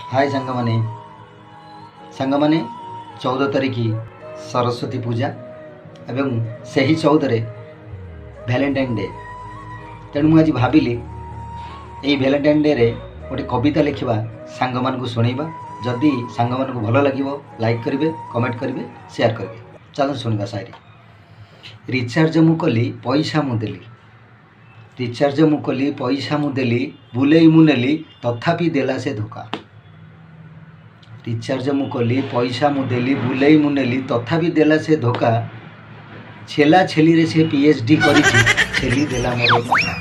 हाय सांगमाने 14 तारिख सरस्वती पूजा एवं से ही 14 भैलेंटाइन डे। तेणु मुझे भाविली यही भैलेंटाइन डे रे गोटे कविता लिखा सांग मान शुणा। जदि सांग मान भल लगे लाइक करेंगे, कमेंट करेंगे, शेयर करेंगे। चलो शुणा शायरी। रिचार्ज मु कली पैसा मुदेली, रिचार्ज मु कली पैसा मुदेली, बुले मुनेली तथापि देला से धोखा। रिचार्ज मु कली पैसा मुदेली, बुले मुनेली तथापि देला से धोखा। छेला छेली रे से पीएचडी करिछि, छेली देला मोर टंका।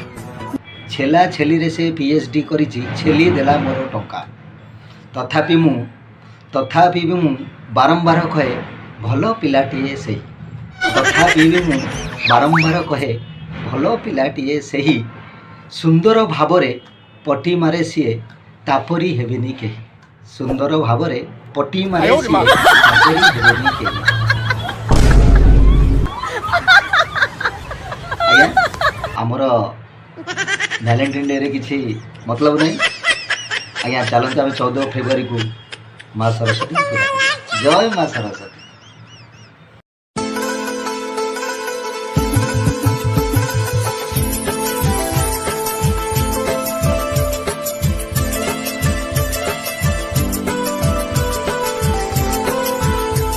छेला छेली रे से पीएचडी करिछि, छेली देला मोर टंका। तथापि भी मु बारंबार कहे भल पिलाटीए सही। तथापि भी मु बारंबार कहे भल पिलाटीए सही। सुंदर भावरे पटी मारे सीए तापरी हेबेनी केही। सुंदर भावरे पटी मारे सीए तापरी हेबेनी केही। आज्ञा आमर वैलेंटाइन डे रे किसी मतलब नहीं। आज्ञा चलते आम 14 फेब्रुआरी को माँ सरस्वती। जय माँ सरस्वती।